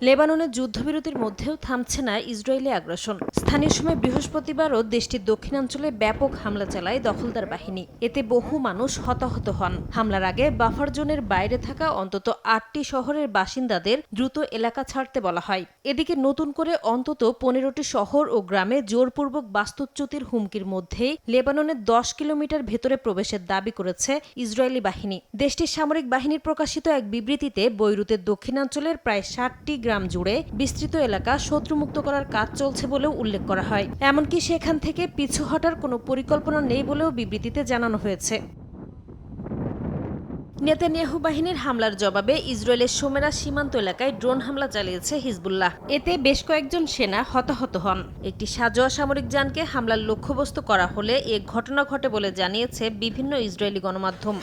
লেবাননের যুদ্ধবিরতির মধ্যেও থামছে না ইসরায়েলি আগ্রাসন। স্থানীয় সময় বৃহস্পতিবারও দেশটির দক্ষিণাঞ্চলে ব্যাপক হামলা চালায় দখলদার বাহিনী। এতে বহু মানুষ হতাহত হন। হামলার আগে বাফার জোনের বাইরে থাকা অন্তত ৮টি শহরের বাসিন্দাদের দ্রুত এলাকা ছাড়তে বলা হয়। এদিকে নতুন করে অন্তত ১৫টি শহর ও গ্রামে জোরপূর্বক বাস্তুচ্যুতির হুমকির মধ্যেই লেবাননের ১০ কিলোমিটার ভেতরে প্রবেশের দাবি করেছে ইসরায়েলি বাহিনী। দেশটির সামরিক বাহিনীর প্রকাশিত এক বিবৃতিতে বৈরুতের দক্ষিণাঞ্চলের প্রায় ৬০টি গ্রাম জুড়ে বিস্তৃত এলাকা শত্রুমুক্ত করার কাজ চলছে বলেও উল্লেখ করা হয়। এমনকি সেখান থেকে পিছু হটার কোনো পরিকল্পনা নেই বলেও বিবৃতিতে জানানো হয়েছে। নেতানিয়াহু বাহিনীর হামলার জবাবে ইসরায়েলের সোমেরা সীমান্ত এলাকায় ড্রোন হামলা চালিয়েছে হিজবুল্লাহ। এতে বেশ কয়েকজন সেনা হতাহত হন। একটি সাজোয়া সামরিক যানকে হামলার লক্ষ্যবস্তু করা হলে এ ঘটনা ঘটে বলে জানিয়েছে বিভিন্ন ইসরায়েলি গণমাধ্যম।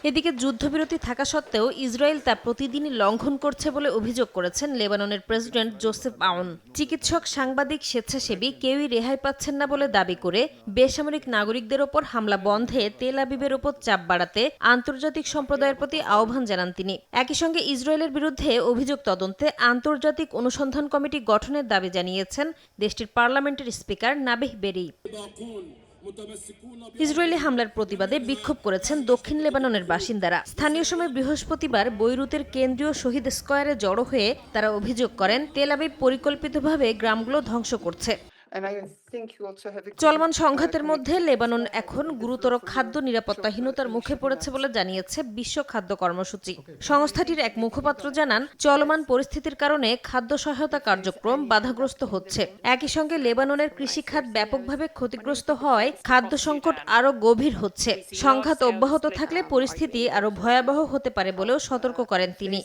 এদিকে যুদ্ধবিরতি থাকা সত্ত্বেও ইসরায়েল তা প্রতিদিনই লঙ্ঘন করছে বলে অভিযোগ করেছেন লেবাননের প্রেসিডেন্ট জোসেফ আউন। চিকিৎসক, সাংবাদিক, স্বেচ্ছাসেবী কেউই রেহাই পাচ্ছেন না বলে দাবি করে বেসামরিক নাগরিকদের ওপর হামলা বন্ধে তেল আবিবের ওপর চাপ বাড়াতে আন্তর্জাতিক সম্প্রদায়ের প্রতি আহ্বান জানান তিনি। একই সঙ্গে ইসরায়েলের বিরুদ্ধে অভিযোগ তদন্তে আন্তর্জাতিক অনুসন্ধান কমিটি গঠনের দাবি জানিয়েছেন দেশটির পার্লামেন্টের স্পিকার নাবিহ বেরি। ইসরায়েলি হামলার প্রতিবাদে বিক্ষোভ করেছেন দক্ষিণ লেবাননের বাসিন্দারা। স্থানীয় সময় বৃহস্পতিবার বৈরুতের কেন্দ্রীয় শহীদ স্কয়ারে জড়ো হয়ে তারা অভিযোগ করেন তেল আবিব পরিকল্পিতভাবে গ্রামগুলো ধ্বংস করছে। চলমান সংঘাতের মধ্যে লেবানন এখন গুরুতর খাদ্য নিরাপত্তাহীনতার মুখে পড়েছে বলে জানিয়েছে বিশ্ব খাদ্য কর্মসূচি। সংস্থাটির এক মুখপাত্র জানান, চলমান পরিস্থিতির কারণে খাদ্য সহায়তা কার্যক্রম বাধাগ্রস্ত হচ্ছে। একই সঙ্গে লেবাননের কৃষিখাত ব্যাপকভাবে ক্ষতিগ্রস্ত হওয়ায় খাদ্য সংকট আরও গভীর হচ্ছে। সংঘাত অব্যাহত থাকলে পরিস্থিতি আরও ভয়াবহ হতে পারে বলেও সতর্ক করেন তিনি।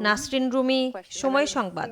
নাসরিন রুমি, সময় সংবাদ।